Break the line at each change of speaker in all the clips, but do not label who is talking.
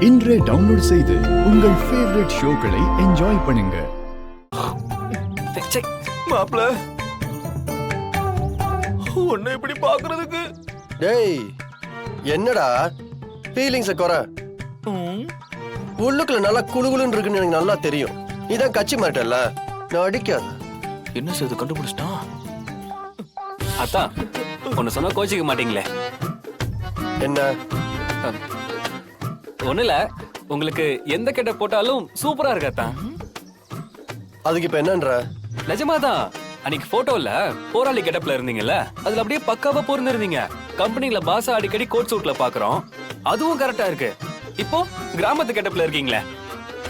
இன்றே டவுன்லோட் செய்து உங்கள் ஃபேவரட் ஷோக்களை என்ஜாய் பண்ணுங்க.
மாப்ள உன்னை இப்படி பாக்குறதுக்கு
டேய் என்னடா ஃபீலிங்ஸ குறை. உள்ளுக்குள்ள நல்லா குளுகுளுன்னு இருக்குன்னு எனக்கு நல்லா தெரியும். இதான் கட்சி மாட்டல்ல, நான் அடிக்காத.
என்ன செய்து கண்டுபிடிச்சிட்டான்?
அதான் ஒன்னு சொன்னா கோச்சிக்க மாட்டீங்களே.
என்ன
ஒண்ணுல உங்களுக்கு எந்த கெட்ட போட்டாலும் சூப்பரா இருக்காத்தான்.
அதுக்கு இப்ப என்னன்ற?
நிஜமாதான் அன்னைக்கு போட்டோல போராளி கெட்டப்ல இருந்தீங்கல்ல, அதுல அப்படியே பக்காவா பொருந்திருந்தீங்க. கம்பெனில பாசா அடிக்கடி கோட் சூட்ல பாக்குறோம், அதுவும் கரெக்டா இருக்கு. இப்போ கிராமத்து கெட்டப்ல இருக்கீங்களே,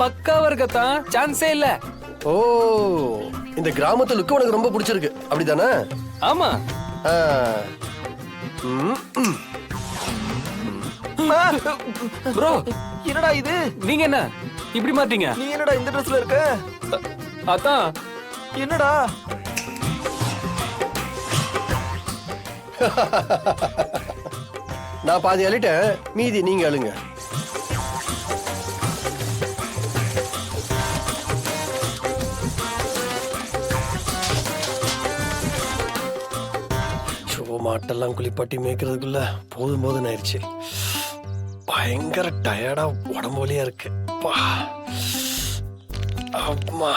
பக்காவா இருக்கத்தான், சான்ஸே இல்ல.
ஓ, இந்த கிராமத்து லுக்கு உனக்கு ரொம்ப பிடிச்சிருக்கு அப்படிதானே?
ஆமா. ப்ரோ
என்னடா இது?
நீங்க என்ன இப்படி மாட்டீங்க?
நீ என்னடா இந்த ட்ரெஸ்ல இருக்க?
அதான்
என்னடா
நான் பாதி அழிட்டேன், மீதி நீங்க அழுங்க. மாட்டெல்லாம் குளிப்பாட்டி மேய்க்கிறதுக்குள்ள போதும் போதும் ஆயிடுச்சு. பயங்கர டயர்டா உடம்பு வலியா இருக்கு. அம்மா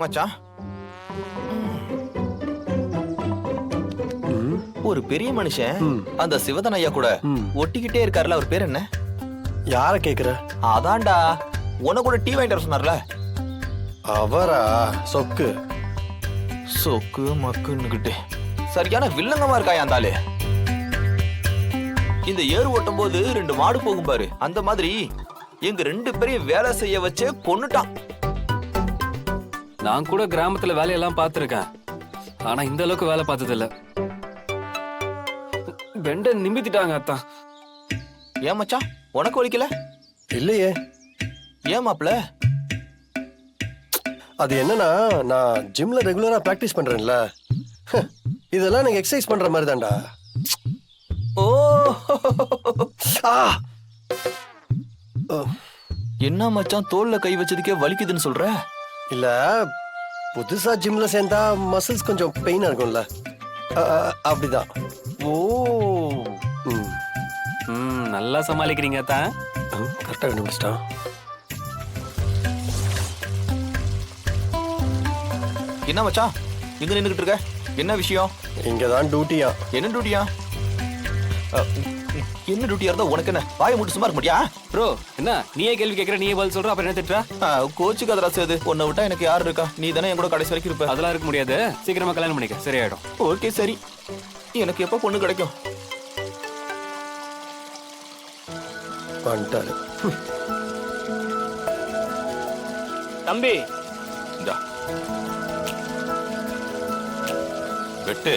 மச்சான், ஒரு பெரிய மனுஷன் அந்த சிவதன் ஐயா கூட ஒட்டிக்கிட்டே இருக்காருல, அவர் பேர் என்ன?
யார கேக்குற?
அதான்டா உன கூட டீ வாங்கிட்டு வர சொன்னார்ல.
அவரா? சொக்கு
சொக்கு மக்குன்னுகிட்டு சரியான வில்லங்கமா இருக்காயா அந்த ஆளு. இந்த ஏறு ஓட்டும் போது 2 மாடு போகும் பாரு, அந்த மாதிரி எங்க 2 பேரையும் வேலை செய்ய வச்சே கொன்னுட்டான்.
நான் கூட கிராமத்துல வேலையெல்லாம் பார்த்திருக்கேன், ஆனா இந்த அளவுக்கு வேலை பார்த்தது இல்ல. பெண்ட நிமித்திட்டாங்க அத்தான்.
ஏன் மச்சான், உனக்கு வலிக்கல?
இல்லையே.
ஏன் மாப்ள?
அது என்னன்னா, நான் ஜிம்ல ரெகுலரா பிராக்டிஸ் பண்றேன்ல, இதெல்லாம் எனக்கு எக்ஸசைஸ் பண்ற மாதிரி தான்டா.
ஓ, என்ன மச்சான் தோல்ல கை வச்சதுக்கே வலிக்குதுன்னு சொல்ற?
இல்ல, புதுசா ஜிம்ல சேர்ந்தா மசில்ஸ் கொஞ்சம் பெயினா இருக்கும்ல, அப்படிதான்.
ஓ,
நல்லா சமாளிக்கிறீங்க அத்தான்.
கரெக்டா கண்டுபிடிச்சிட்டான்.
என்ன மச்சான் இங்க நின்னுகிட்டு இருக்க? என்ன விஷயம்?
இங்கதான் டியூட்டியா.
என்ன டியூட்டியா? என்ன டியூட்டியா இருந்தா உனக்கு என்ன? வாயை மூட்டு சும்மா இருக்க முடியா?
ப்ரோ என்ன நீயே கேள்வி கேட்கற, நீயே பதில் சொல்ற, அப்புறம் என்ன திட்டுற?
கோச்சுக்கு அதரா சேது, உன்னை விட்டா எனக்கு யாரு இருக்கா? நீ தானே என் கூட கடைசி வரைக்கும் இருப்ப.
அதெல்லாம் இருக்க முடியாது, சீக்கிரமா கல்யாணம் பண்ணிக்க, சரியாயிடும்.
ஓகே சரி, எனக்கு எப்ப பொண்ணு கிடைக்கும்?
வந்துட்டாரு
தம்பி.
இந்தா வெட்டு.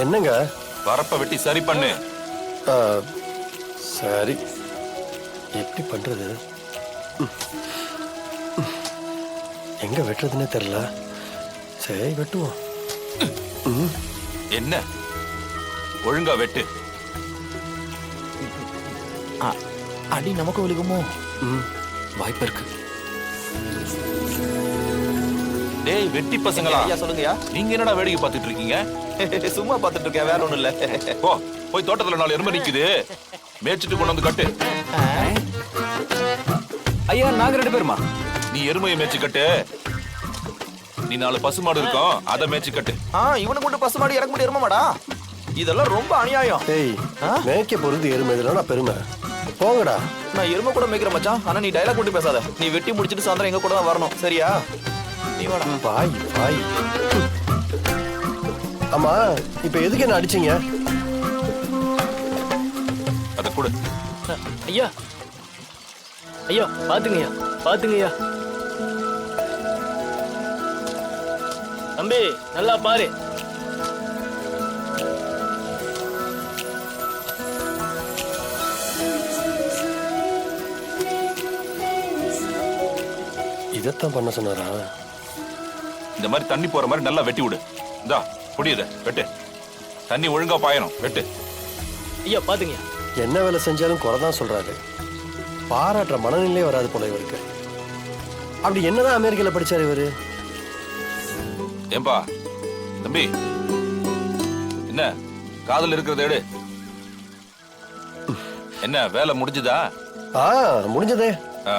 என்னங்க?
வரப்ப வெட்டி சரி பண்ணு.
சரி, எப்படி பண்றது? எங்க வெட்டுறதுன்னே தெரியல. சரி வெட்டுவோம்.
என்ன ஒழுங்கா வெட்டு.
அடி நமக்கு வலிக்குமோ?
வாய்ப்பு இருக்கு.
டேய் வெட்டி பசங்களா,
ஐயா சொல்லுங்கயா.
நீங்க என்னடா வேடிக்கை பார்த்துட்டு இருக்கீங்க?
சும்மா பார்த்துட்டு இருக்கேன், வேற ஒண்ணும் இல்ல.
போ போய் தோட்டத்துல 4 எருமை நிக்குது, மேய்ச்சிட்டு கொண்டு வந்து கட்டு.
ஐயா நாங்க 2 பேருமா?
நீ எருமையை மேய்ச்சி கட்டு, நீ 4 பசுமாடு இருக்கும், அதை மேய்ச்சி கட்டு.
இவனுக்கு மட்டும் பசுமாடு இறக்க முடியும் எருமாடா? இதெல்லாம் ரொம்ப அநியாயம்.
ஏய், மேய்க்க பொறுத்து எருமை, இதெல்லாம் நான் பெருமை. போங்கடா.
நான் எருமை கூட மேய்க்கிற மச்சான், ஆனா நீ டைலாக் மட்டும் பேசாத. நீ வெட்டி முடிச்சிட்டு சாயந்தரம் எங்க கூட தான் வரணும், சரியா? நீ வாடா.
பாய் பாய். ஆமா, இப்ப எதுக்கு என்ன அடிச்சீங்க?
அதை கொடு.
ஐயா ஐயா பாத்துங்கய்யா, பாத்துங்கய்யா. தம்பி நல்லா பாரு.
இதைத்தான் பண்ண சொன்னாரா?
இந்த மாதிரி தண்ணி போற மாதிரி நல்லா வெட்டி விடு. இந்தா புடியுது வெட்டு. தண்ணி ஒழுங்கா பாயணும் வெட்டு.
ஐயா பாத்துங்கய்யா.
என்ன வேலை செஞ்சாலும் குறை தான் சொல்றாரு. பாராட்டுற மனநிலையே வராது போல இவருக்கு. அப்படி என்னதான் அமெரிக்கால படிச்சாரு இவரு?
ஏம்பா தம்பி, என்ன காதல் இருக்கிறத எடு. என்ன வேலை முடிஞ்சுதா?
முடிஞ்சதே.
ஆ,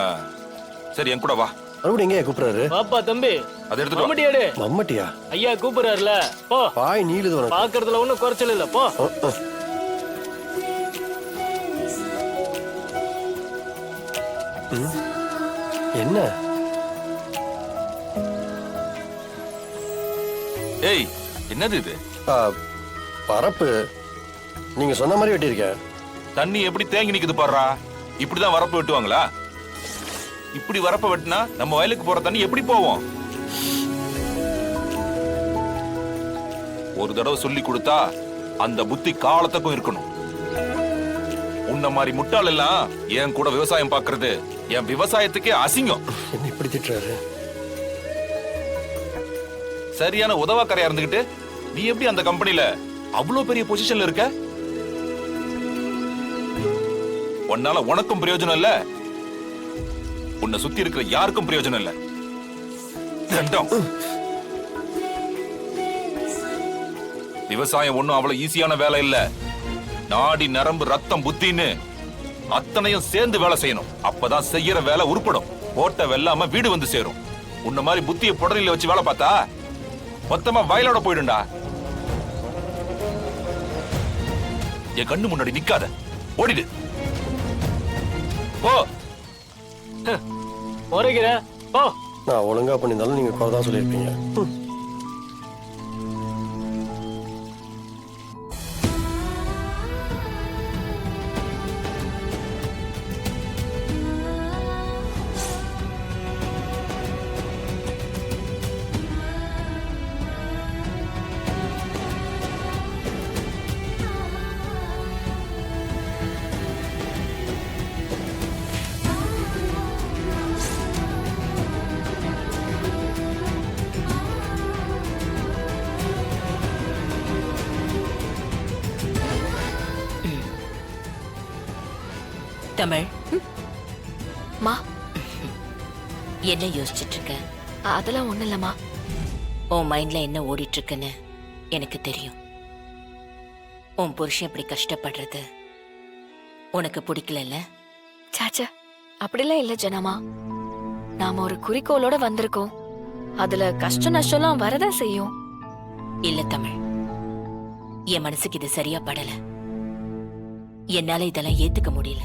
சரி என் கூட வா.
மறுபடியும் எங்க கூப்பிடுறாரு?
பாப்பா தம்பி,
அதை எடுத்துட்டு வா.
மம்மட்டி எடு.
மம்மட்டியா?
ஐயா கூப்பிடுறாருல, போ.
பாய் நீளுது உனக்கு.
பாக்குறதுல ஒண்ணும் குறைச்சல் இல்ல, போ.
என்ன?
ஏய், என்னது இது?
பரப்பு நீங்க சொன்ன மாதிரி வெட்டியிருக்கேன்.
தண்ணி எப்படி தேங்கி நிக்குது பாருடா. இப்படிதான் வரப்பு வெட்டுவாங்களா? இப்படி வரப்ப வெட்டினா நம்ம வயலுக்கு போற தண்ணி எப்படி போவோம்? ஒரு தடவை சொல்லி கொடுத்தா அந்த புத்தி காலத்துக்கும் இருக்கணும். உன்ன மாதிரி முட்டாள் எல்லாம் என் கூட விவசாயம் பாக்குறது என் விவசாயத்துக்கே அசிங்கம்.
என்ன இப்படி திட்டுறாரு?
சரியான உதவாக்கரையா இருந்துகிட்டு நீ எப்படி அந்த கம்பெனில அவ்வளவு பெரிய பொசிஷன்ல இருக்க? உன்னால உனக்கும் பிரயோஜனம் இல்ல, உன்னை சுத்தி இருக்கிற யாருக்கும் பிரயோஜனம் இல்ல. தண்டம். விவசாயம் ஒண்ணும் அவ்வளவு ஈஸியான வேலை இல்ல. நாடி நரம்பு ரத்தம் புத்தின்னு அத்தனையும் சேர்ந்து வேலை செய்யணும். அப்பதான் செய்யற வேலை உருப்படும். போட்ட வெல்லாம வீடு வந்து சேரும். உன்ன மாதிரி புத்திய புடனில வச்சு வேலை பார்த்தா மொத்தமா வயலோட போயிடும்டா. என் கண்ணு முன்னாடி நிக்காத, ஓடிடு. போ.
முறைகிற, போ.
நான் ஒழுங்கா பண்ணியிருந்தாலும் நீங்க குறை தான் சொல்லியிருப்பீங்க.
தமிழ்,
மா,
என்ன யோசிச்சுட்டு இருக்க?
அதெல்லாம் ஒண்ணு இல்லம்மா.
உன் மைண்ட்ல என்ன ஓடிட்டு இருக்குன்னு எனக்கு தெரியும். உன் புருஷன் இப்படி கஷ்டப்படுறது உனக்கு பிடிக்கல?
சாச்சா, அப்படிலாம் இல்ல ஜனமா. நாம ஒரு குறிக்கோளோட வந்திருக்கோம். அதுல கஷ்ட நஷ்டம்லாம் வரதான் செய்யும்.
இல்ல தமிழ், என் மனசுக்கு இது சரியா படல. என்னால இதெல்லாம் ஏத்துக்க முடியல.